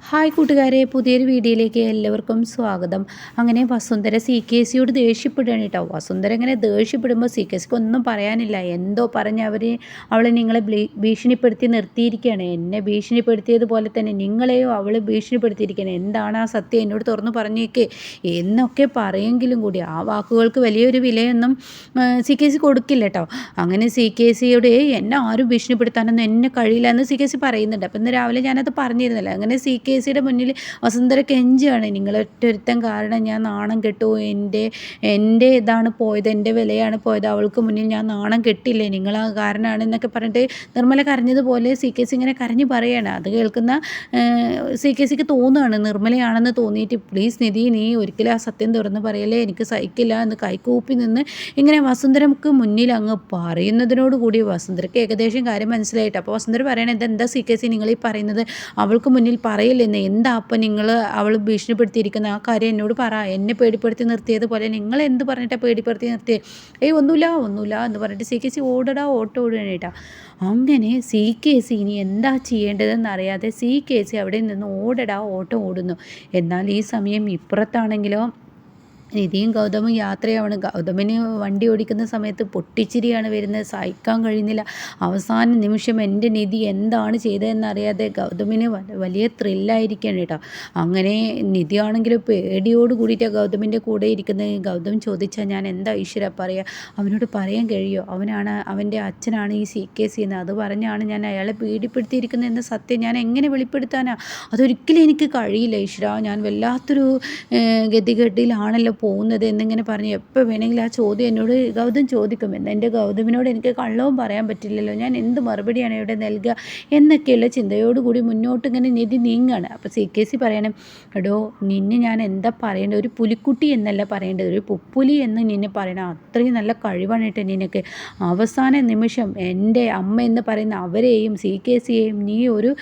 Hi കൂട്ടുകാരെ, പുതിയൊരു വീഡിയോയിലേക്ക് എല്ലാവർക്കും സ്വാഗതം. അങ്ങനെ വസുന്ധര CKCയോട് ദേഷ്യപ്പെടുകയാണ് കേട്ടോ. വസുന്ധര ഇങ്ങനെ ദേഷ്യപ്പെടുമ്പോൾ CKCക്ക് ഒന്നും പറയാനില്ല. എന്തോ പറഞ്ഞ് അവളെ നിങ്ങളെ ഭീഷണിപ്പെടുത്തി നിർത്തിയിരിക്കുകയാണ്. എന്നെ ഭീഷണിപ്പെടുത്തിയതുപോലെ തന്നെ നിങ്ങളെയോ അവൾ ഭീഷണിപ്പെടുത്തിയിരിക്കുകയാണ്. എന്താണ് ആ സത്യം എന്നോട് തുറന്നു പറഞ്ഞേക്ക് എന്നൊക്കെ പറയെങ്കിലും കൂടി ആ വാക്കുകൾക്ക് വലിയൊരു വിലയൊന്നും CKC കൊടുക്കില്ല കേട്ടോ. അങ്ങനെ CKCയോട് എന്നെ ആരും ഭീഷണിപ്പെടുത്താനൊന്നും എന്നെ കഴിയില്ല എന്ന് CKC പറയുന്നുണ്ട്. അപ്പം ഇന്ന് രാവിലെ ഞാനത് പറഞ്ഞിരുന്നില്ല. അങ്ങനെ CKCയുടെ മുന്നിൽ വസുന്ധര കെഞ്ചുകയാണ്. നിങ്ങളൊറ്റൊരുത്തൻ കാരണം ഞാൻ നാണം കെട്ടു, എൻ്റെ ഇതാണ് പോയത്, എൻ്റെ വിലയാണ് പോയത്, അവൾക്ക് മുന്നിൽ ഞാൻ നാണം കെട്ടില്ലേ, നിങ്ങളാ കാരണമാണ് എന്നൊക്കെ പറഞ്ഞിട്ട് നിർമ്മല കരഞ്ഞതുപോലെ CKC ഇങ്ങനെ കരഞ്ഞ് പറയുകയാണ്. അത് കേൾക്കുന്ന CKCക്ക് തോന്നുകയാണ് നിർമ്മലയാണെന്ന് തോന്നിയിട്ട്, പ്ലീസ് നിധി, നീ ഒരിക്കലും ആ സത്യം തുറന്ന് പറയല്ലേ, എനിക്ക് സഹിക്കില്ല എന്ന് കൈകൂപ്പി നിന്ന് ഇങ്ങനെ വസുന്ധരക്ക് മുന്നിൽ അങ്ങ് പറയുന്നതിനോട് കൂടി വസുന്ധരക്ക് ഏകദേശം കാര്യം മനസ്സിലായിട്ട്. അപ്പോൾ വസുന്ധര പറയണത്, ഇതെന്താ CKC നിങ്ങൾ ഈ പറയുന്നത്, അവൾക്ക് മുന്നിൽ പറയില്ലെന്ന്, എന്താ അപ്പം നിങ്ങൾ അവൾ ഭീഷണിപ്പെടുത്തിയിരിക്കുന്ന ആ കാര്യം എന്നോട് പറ, എന്നെ പേടിപ്പെടുത്തി നിർത്തിയതുപോലെ നിങ്ങൾ എന്ത് പറഞ്ഞിട്ടാണ് പേടിപ്പെടുത്തി നിർത്തിയത്? ഒന്നുമില്ല എന്ന് പറഞ്ഞിട്ട് CKC ഓടുകയാണ് കേട്ടോ. അങ്ങനെ CKC ഇനി എന്താ ചെയ്യേണ്ടതെന്ന് അറിയാതെ CKC അവിടെ നിന്ന് ഓട്ടം ഓടുന്നു. എന്നാൽ ഈ സമയം ഇപ്പുറത്താണെങ്കിലോ നിധിയും ഗൗതമും യാത്രയാണ്. ഗൗതമിന് വണ്ടി ഓടിക്കുന്ന സമയത്ത് പൊട്ടിച്ചിരിയാണ് വരുന്നത്, സഹിക്കാൻ കഴിയുന്നില്ല. അവസാന നിമിഷം എൻ്റെ നിധി എന്താണ് ചെയ്തതെന്നറിയാതെ ഗൗതമിന് വലിയ ത്രില്ലായിരിക്കുകയാണ് കേട്ടോ. അങ്ങനെ നിധിയാണെങ്കിലും പേടിയോട് കൂടിയിട്ടാണ് ഗൗതമിൻ്റെ കൂടെ ഇരിക്കുന്നത്. ഗൗതം ചോദിച്ചാൽ ഞാൻ എന്താ ഈശ്വര പറയുക, അവനോട് പറയാൻ കഴിയുമോ, അവൻ്റെ അച്ഛനാണ് ഈ CKC എന്ന്, അത് പറഞ്ഞാണ് ഞാൻ അയാളെ പീഡിപ്പെടുത്തിയിരിക്കുന്നത് എന്ന സത്യം ഞാൻ എങ്ങനെ വെളിപ്പെടുത്താനാ, അതൊരിക്കലും എനിക്ക് കഴിയില്ല ഈശ്വര, ഞാൻ വല്ലാത്തൊരു ഗതികെട്ടിലാണല്ലോ പോകുന്നത് എന്നിങ്ങനെ പറഞ്ഞ് എപ്പോൾ വേണമെങ്കിലും ആ ചോദ്യം എന്നോട് ഗൗതം ചോദിക്കും. എൻ്റെ ഗൗതമിനോട് എനിക്ക് കള്ളവും പറയാൻ പറ്റില്ലല്ലോ, ഞാൻ എന്ത് മറുപടിയാണ് ഇവിടെ നൽകുക എന്നൊക്കെയുള്ള ചിന്തയോടുകൂടി മുന്നോട്ട് ഇങ്ങനെ നിധി നീങ്ങുകയാണ്. അപ്പോൾ CKC പറയണം, എടോ നിന്നെ ഞാൻ എന്താ പറയേണ്ടത്, ഒരു പുലിക്കുട്ടി എന്നല്ല പറയേണ്ടത്, ഒരു പുപ്പുലി എന്ന് നിന്നെ പറയണം, അത്രയും നല്ല കഴിവാണ് കേട്ടോ നിനക്ക്. അവസാന നിമിഷം എൻ്റെ അമ്മ എന്ന് പറയുന്ന അവരെയും CKCയെയും നീ ഒരു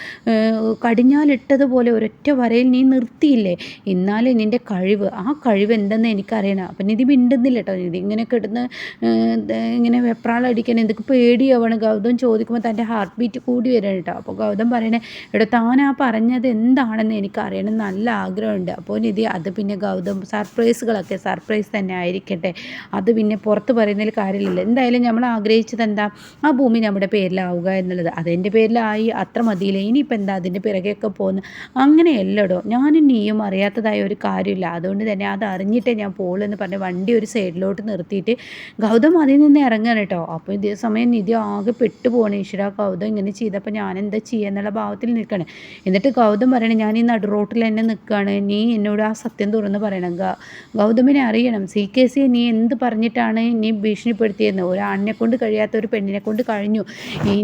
കടിഞ്ഞാലിട്ടതുപോലെ ഒരൊറ്റ വരയിൽ നീ നിർത്തിയില്ലേ, എന്നാലേ നിൻ്റെ കഴിവ്, ആ കഴിവ് എന്തെന്ന് എനിക്കറിയണം. അപ്പം നിധി മിണ്ടുന്നില്ല കേട്ടോ. നിധി ഇങ്ങനെ കിടന്ന് ഇങ്ങനെ വെപ്രാളടിക്കാൻ, എന്തൊക്കെ പേടിയാവണം. ഗൗതം ചോദിക്കുമ്പോൾ തൻ്റെ ഹാർട്ട് ബീറ്റ് കൂടി വരണം കേട്ടോ. അപ്പോൾ ഗൗതം പറയണേ, എടോ താൻ ആ പറഞ്ഞത് എന്താണെന്ന് എനിക്കറിയണം, നല്ല ആഗ്രഹമുണ്ട്. അപ്പോൾ നിധി, അത് പിന്നെ ഗൗതം സർപ്രൈസുകളൊക്കെ സർപ്രൈസ് തന്നെ ആയിരിക്കട്ടെ, അത് പിന്നെ പുറത്ത് പറയുന്നതിൽ കാര്യമില്ല. എന്തായാലും നമ്മൾ ആഗ്രഹിച്ചത് എന്താ, ആ ഭൂമി നമ്മുടെ പേരിലാവുക എന്നുള്ളത്, അതെൻ്റെ പേരിലായി, അത്ര മതിയില്ല, ഇനിയിപ്പോൾ എന്താ അതിൻ്റെ പിറകെയൊക്കെ പോകുന്നു, അങ്ങനെയല്ലടോ, ഞാനും നീയും അറിയാത്തതായ ഒരു കാര്യമില്ല, അതുകൊണ്ട് തന്നെ അത് അറിഞ്ഞിട്ടേ ഞാൻ പോകുള്ളൂ എന്ന് പറഞ്ഞ് വണ്ടി ഒരു സൈഡിലോട്ട് നിർത്തിയിട്ട് ഗൗതം അതിൽ നിന്ന് ഇറങ്ങാണ് കേട്ടോ. അപ്പോൾ ഇതേ സമയം നിധി ആകെ പെട്ടുപോകണം. ഈശ്വര, ഗൗതം ഇങ്ങനെ ചെയ്തപ്പോൾ ഞാൻ എന്താ ചെയ്യുക എന്നുള്ള ഭാവത്തിൽ നിൽക്കണം. എന്നിട്ട് ഗൗതം പറയണേ, ഞാൻ ഈ നടുറോട്ടിൽ തന്നെ നിൽക്കുകയാണ്, നീ എന്നോട് ആ സത്യം തുറന്ന് പറയണം. ഗൗതമിനെ അറിയണം, CKC നീ എന്ത് പറഞ്ഞിട്ടാണ് നീ ഭീഷണിപ്പെടുത്തിയെന്ന്, ഒരാണിനെ കൊണ്ട് കഴിയാത്ത ഒരു പെണ്ണിനെ കൊണ്ട് കഴിഞ്ഞു,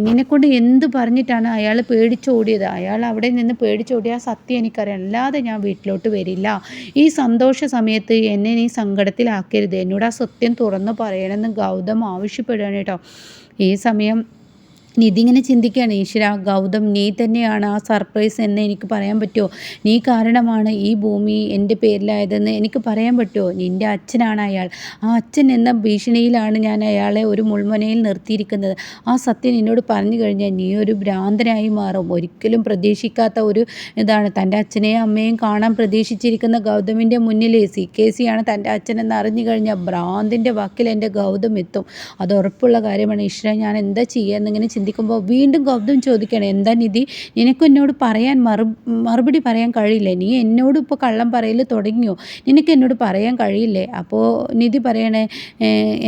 നിന്നെക്കൊണ്ട് എന്ത് പറഞ്ഞിട്ടാണ് അയാൾ പേടിച്ചോടിയത്, അയാൾ അവിടെ നിന്ന് പേടിച്ചോടിയ ആ സത്യം എനിക്കറിയാം, അല്ലാതെ ഞാൻ വീട്ടിലോട്ട് വരില്ല, ഈ സന്തോഷ സമയത്ത് എന്നെ നീ സങ്കടത്തിലാക്കരുത്, എന്നോട് ആ സത്യം തുറന്നു പറയണമെന്ന് ഗൗതം ആവശ്യപ്പെടുകയാണ് കേട്ടോ. ഈ സമയം നിധി ഇങ്ങനെ ചിന്തിക്കുകയാണ്, ഈശ്വര, ഗൗതം നീ തന്നെയാണ് ആ സർപ്രൈസ് എന്ന് എനിക്ക് പറയാൻ പറ്റുമോ, നീ കാരണമാണ് ഈ ഭൂമി എൻ്റെ പേരിലായതെന്ന് എനിക്ക് പറയാൻ പറ്റുമോ, നിൻ്റെ അച്ഛനാണ് അയാൾ, ആ അച്ഛൻ എന്ന ഭീഷണിയിലാണ് ഞാൻ അയാളെ ഒരു മുൾമുനയിൽ നിർത്തിയിരിക്കുന്നത്, ആ സത്യം എന്നോട് പറഞ്ഞു കഴിഞ്ഞാൽ നീ ഒരു ഭ്രാന്തനായി മാറും. ഒരിക്കലും പ്രതീക്ഷിക്കാത്ത ഒരു ഇതാണ്, തൻ്റെ അച്ഛനെയും അമ്മയും കാണാൻ പ്രതീക്ഷിച്ചിരിക്കുന്ന ഗൗതമിൻ്റെ മുന്നിൽ CKCയാണ് തൻ്റെ അച്ഛനെന്ന് അറിഞ്ഞു കഴിഞ്ഞാൽ ഭ്രാന്തിൻ്റെ വാക്കിൽ എൻ്റെ ഗൗതം എത്തും, അത് ഉറപ്പുള്ള കാര്യമാണ്. ഈശ്വര, ഞാൻ എന്താ ചെയ്യുക എന്നിങ്ങനെ ചിന്തിക്കുമ്പോൾ വീണ്ടും ഗൗതം ചോദിക്കണം, എന്താ നിധി, നിനക്ക് എന്നോട് പറയാൻ മറുപടി പറയാൻ കഴിയില്ലേ, നീ എന്നോട് ഇപ്പോൾ കള്ളം പറയൽ തുടങ്ങിയോ, നിനക്ക് എന്നോട് പറയാൻ കഴിയില്ലേ? അപ്പോൾ നിധി പറയണേ,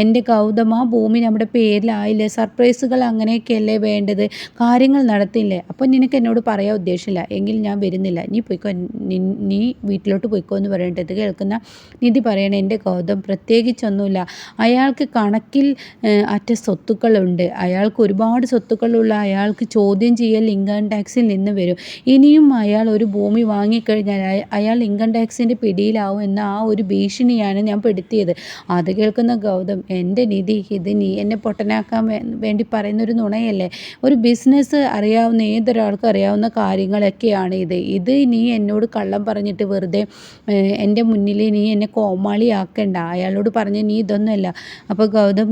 എൻ്റെ ഗൗതം, ആ ഭൂമി നമ്മുടെ പേരിലായില്ലേ, സർപ്രൈസുകൾ അങ്ങനെയൊക്കെയല്ലേ വേണ്ടത്, കാര്യങ്ങൾ നടത്തില്ലേ, അപ്പോൾ നിനക്ക് എന്നോട് പറയാൻ ഉദ്ദേശമില്ല എങ്കിൽ ഞാൻ വരുന്നില്ല, നീ പോയിക്കോ, നീ വീട്ടിലോട്ട് പോയിക്കോ എന്ന് പറയേണ്ടത് കേൾക്കുന്ന നിധി പറയണേ, എൻ്റെ ഗൗതം പ്രത്യേകിച്ചൊന്നുമില്ല, അയാൾക്ക് കണക്കിൽ അറ്റ സ്വത്തുക്കളുണ്ട്, അയാൾക്ക് ഒരുപാട് സ്വത്തുക്കളുള്ള അയാൾക്ക് ചോദ്യം ചെയ്യൽ ഇൻകം ടാക്സിൽ നിന്ന് വരും, ഇനിയും അയാൾ ഒരു ഭൂമി വാങ്ങിക്കഴിഞ്ഞാൽ അയാൾ ഇൻകം ടാക്സിൻ്റെ പിടിയിലാവും എന്ന ആ ഒരു ഭീഷണിയാണ് ഞാൻ പെടുത്തിയത്. അത് കേൾക്കുന്ന ഗൗതം, എൻ്റെ നിധി, ഇത് നീ എന്നെ പൊട്ടനാക്കാൻ വേണ്ടി പറയുന്നൊരു നുണയല്ലേ, ഒരു ബിസിനസ് അറിയാവുന്ന ഏതൊരാൾക്കും അറിയാവുന്ന കാര്യങ്ങളൊക്കെയാണ് ഇത് നീ എന്നോട് കള്ളം പറഞ്ഞിട്ട് വെറുതെ എൻ്റെ മുന്നിൽ നീ എന്നെ കോമാളിയാക്കണ്ട, അയാളോട് പറഞ്ഞ് നീ ഇതൊന്നുമല്ല. അപ്പോൾ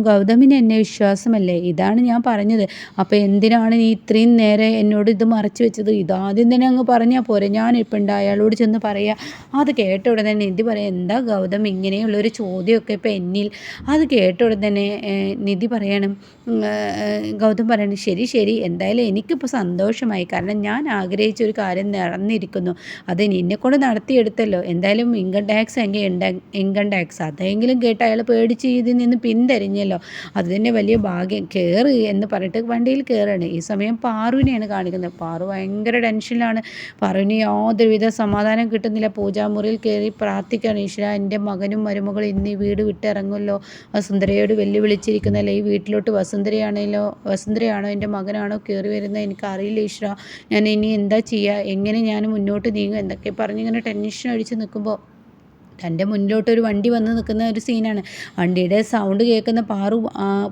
ഗൗതമിന് എന്നെ വിശ്വാസമല്ലേ, ഇതാണ് ഞാൻ പറഞ്ഞത്, അപ്പോൾ എന്തിനാണ് നീ ഇത്രയും നേരം എന്നോട് ഇത് മറച്ചു വെച്ചത്? ഇതാദ്യം തന്നെ അങ്ങ് പറഞ്ഞാൽ പോരെ, ഞാനിപ്പോൾ ഉണ്ട് അയാളോട് ചെന്ന് പറയുക. അത് കേട്ട ഉടനെ നിധി പറയാം, എന്താ ഗൗതം ഇങ്ങനെയുള്ളൊരു ചോദ്യമൊക്കെ ഇപ്പം എന്നിൽ. അത് കേട്ട ഉടനെ തന്നെ നിധി പറയണം, ഗൗതം പറയണം, ശരി ശരി, എന്തായാലും എനിക്കിപ്പോൾ സന്തോഷമായി. കാരണം ഞാൻ ആഗ്രഹിച്ച ഒരു കാര്യം നടന്നിരിക്കുന്നു. അത് നിന്നെക്കൊണ്ട് നടത്തിയെടുത്തല്ലോ. എന്തായാലും ഇൻകം ടാക്സ് എങ്കിൽ ഇൻകം ടാക്സ് അതെങ്കിലും കേട്ട് അയാൾ പേടിച്ച് ഇതിൽ നിന്ന് പിന്തിരിഞ്ഞല്ലോ. അത് തന്നെ വലിയ ഭാഗ്യം. കയറ് എന്ന് പറഞ്ഞിട്ട് വണ്ടിയിൽ കയറാണ്. ഈ സമയം പാറുവിനെയാണ് കാണിക്കുന്നത്. പാറു ഭയങ്കര ടെൻഷനിലാണ്. പാറുവിന് യാതൊരുവിധ സമാധാനം കിട്ടുന്നില്ല. പൂജാമുറിയിൽ കയറി പ്രാർത്ഥിക്കുകയാണ്, ഈശ്വര എൻ്റെ മകനും മരുമകളും ഇന്ന് ഈ വീട് വിട്ടിറങ്ങുമല്ലോ. വസുന്ധരയോട് വെല്ലുവിളിച്ചിരിക്കുന്നല്ലോ, ഈ വീട്ടിലോട്ട് വസുന്ധരയാണോ എൻ്റെ മകനാണോ കയറി വരുന്നത് എനിക്കറിയില്ല ഈശ്വര. ഞാൻ ഇനി എന്താ ചെയ്യുക, എങ്ങനെ ഞാൻ മുന്നോട്ട് നീങ്ങും എന്നൊക്കെ പറഞ്ഞിങ്ങനെ ടെൻഷൻ അടിച്ച് നിൽക്കുമ്പോൾ തൻ്റെ മുന്നിലോട്ടൊരു വണ്ടി വന്ന് നിൽക്കുന്ന ഒരു സീനാണ്. വണ്ടിയുടെ സൗണ്ട് കേൾക്കുന്ന പാറു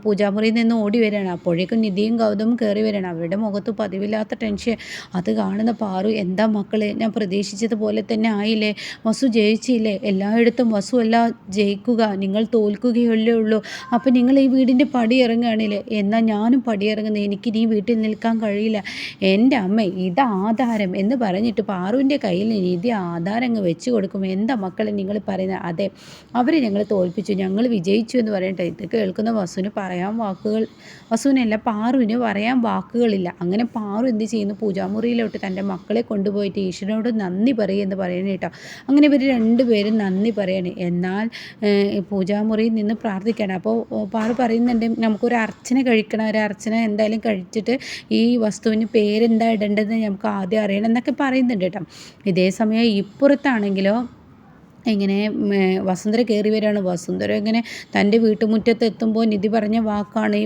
പൂജാമുറിയിൽ നിന്ന് ഓടി വരികയാണ്. അപ്പോഴേക്കും നിധിയും ഗൗതമും കയറി വരികയാണ്. അവരുടെ മുഖത്ത് പതിവില്ലാത്ത ടെൻഷൻ. അത് കാണുന്ന പാറു, എന്താ മക്കളെ, ഞാൻ പ്രതീക്ഷിച്ചതുപോലെ തന്നെ ആയില്ലേ? വസു ജയിച്ചില്ലേ? എല്ലായിടത്തും വസു അല്ല ജയിക്കുക, നിങ്ങൾ തോൽക്കുകയല്ലേ ഉള്ളൂ. അപ്പം നിങ്ങൾ ഈ വീടിൻ്റെ പടി ഇറങ്ങുകയാണില്ലേ? എന്നാൽ ഞാനും പടിയിറങ്ങുന്നത്, എനിക്കിനി ഈ വീട്ടിൽ നിൽക്കാൻ കഴിയില്ല. എൻ്റെ അമ്മ ഇത് ആധാരം എന്ന് പറഞ്ഞിട്ട് പാറുവിൻ്റെ കയ്യിൽ നിധി ആധാരം അങ്ങ് വെച്ച് കൊടുക്കും. എന്താ മക്കളെ നിങ്ങൾ പറയുന്നത്? അതെ, അവരെ ഞങ്ങൾ തോൽപ്പിച്ചു, ഞങ്ങൾ വിജയിച്ചു എന്ന് പറയട്ടെ. ഇത് കേൾക്കുന്ന വസുവിനല്ല പാറുവിന് പറയാൻ വാക്കുകളില്ല. അങ്ങനെ പാറു എന്ത് ചെയ്യുന്നു, പൂജാമുറിയിലോട്ട് തൻ്റെ മക്കളെ കൊണ്ടുപോയിട്ട് ഈശ്വരനോട് നന്ദി പറയുമെന്ന് പറയണേ കേട്ടോ. അങ്ങനെ ഇവർ രണ്ടുപേരും നന്ദി പറയണേ. എന്നാൽ പൂജാമുറിയിൽ നിന്ന് പ്രാർത്ഥിക്കണം. അപ്പോൾ പാറു പറയുന്നുണ്ട്, നമുക്കൊരു അർച്ചന കഴിക്കണം, ഒരു അർച്ചന എന്തായാലും കഴിച്ചിട്ട് ഈ വസ്തുവിന് പേരെന്താ ഇടേണ്ടതെന്ന് നമുക്ക് ആദ്യം അറിയണം എന്നൊക്കെ പറയുന്നുണ്ട് കേട്ടോ. ഇതേ സമയം ഇപ്പുറത്താണെങ്കിലോ ഇങ്ങനെ വസുന്ധര കയറി വരികയാണ്. വസുന്ധര ഇങ്ങനെ തൻ്റെ വീട്ടുമുറ്റത്ത് എത്തുമ്പോൾ നിധി പറഞ്ഞ വാക്കാണ്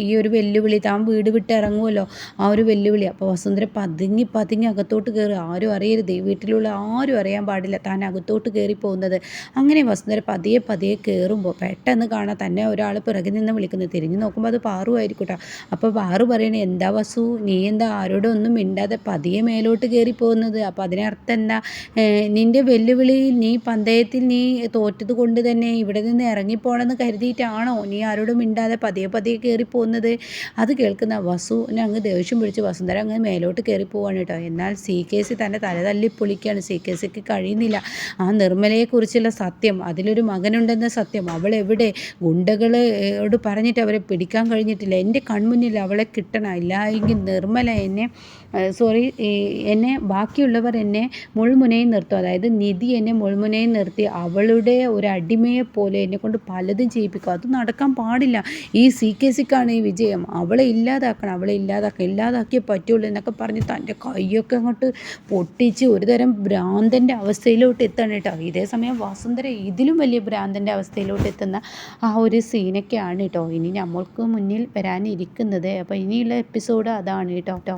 ഈ ഒരു വെല്ലുവിളി, താൻ വീട് വിട്ട് ഇറങ്ങുമല്ലോ, ആ ഒരു വെല്ലുവിളി. അപ്പോൾ വസുന്ധര പതുങ്ങി അകത്തോട്ട് കയറി, ആരും അറിയരുത്, ഈ വീട്ടിലുള്ള ആരും അറിയാൻ പാടില്ല താൻ അകത്തോട്ട് കയറി പോകുന്നത്. അങ്ങനെ വസുന്ധര പതിയെ കയറുമ്പോൾ പെട്ടെന്ന് കാണാൻ തന്നെ ഒരാൾ പിറകിൽ നിന്ന് വിളിക്കുന്നത്. തിരിഞ്ഞ് നോക്കുമ്പോൾ അത് പാറു ആയിരിക്കട്ടോ. അപ്പോൾ പാറു പറയണേ, എന്താ വസു, നീ എന്താ ആരോടും ഒന്നും മിണ്ടാതെ പതിയെ മേലോട്ട് കയറി പോകുന്നത്? അപ്പോൾ അതിനർത്ഥം എന്താ, നിൻ്റെ വെല്ലുവിളിയിൽ നീ പന്തയത്തിൽ നീ തോറ്റത് കൊണ്ട് തന്നെ ഇവിടെ നിന്ന് ഇറങ്ങിപ്പോണമെന്ന് കരുതിയിട്ടാണോ നീ ആരോടും മിണ്ടാതെ പതിയെ കയറി പോകുന്നത്? അത് കേൾക്കുന്ന വസുവിനെ അങ്ങ് ദേഷ്യം പിടിച്ച് വസുന്ധര അങ്ങ് മേലോട്ട് കയറി പോവാണ് കേട്ടോ. എന്നാൽ CKC തന്നെ തല തല്ലി പൊളിക്കുകയാണ്. CKCക്ക് കഴിയുന്നില്ല ആ നിർമ്മലയെക്കുറിച്ചുള്ള സത്യം, അതിലൊരു മകനുണ്ടെന്ന സത്യം, അവളെവിടെ, ഗുണ്ടകളോട് പറഞ്ഞിട്ട് അവരെ പിടിക്കാൻ കഴിഞ്ഞിട്ടില്ല. എൻ്റെ കൺമുന്നിൽ അവളെ കിട്ടണം, ഇല്ല എങ്കിൽ നിർമ്മല എന്നെ ബാക്കിയുള്ളവർ എന്നെ മുൾമുനയിൽ നിർത്തും. അതായത് നിധി എന്നെ മുൾമുനയിൽ നിർത്തി അവളുടെ ഒരു അടിമയെ പോലെ എന്നെക്കൊണ്ട് പലതും ചെയ്യിപ്പിക്കും. അത് നടക്കാൻ പാടില്ല. ഈ CKCക്കാണ് ഈ വിജയം. അവളെ ഇല്ലാതാക്കിയേ പറ്റുള്ളൂ എന്നൊക്കെ പറഞ്ഞ് തൻ്റെ കൈയൊക്കെ അങ്ങോട്ട് പൊട്ടിച്ച് ഒരുതരം ഭ്രാന്തൻ്റെ അവസ്ഥയിലോട്ട് എത്താണ് കേട്ടോ. ഇതേ സമയം വസുന്ധര ഇതിലും വലിയ ഭ്രാന്തൻ്റെ അവസ്ഥയിലോട്ട് എത്തുന്ന ആ ഒരു സീനൊക്കെയാണ് കേട്ടോ ഇനി നമ്മൾക്ക് മുന്നിൽ വരാനിരിക്കുന്നത്. അപ്പോൾ ഇനിയുള്ള എപ്പിസോഡ് അതാണ് കേട്ടോ.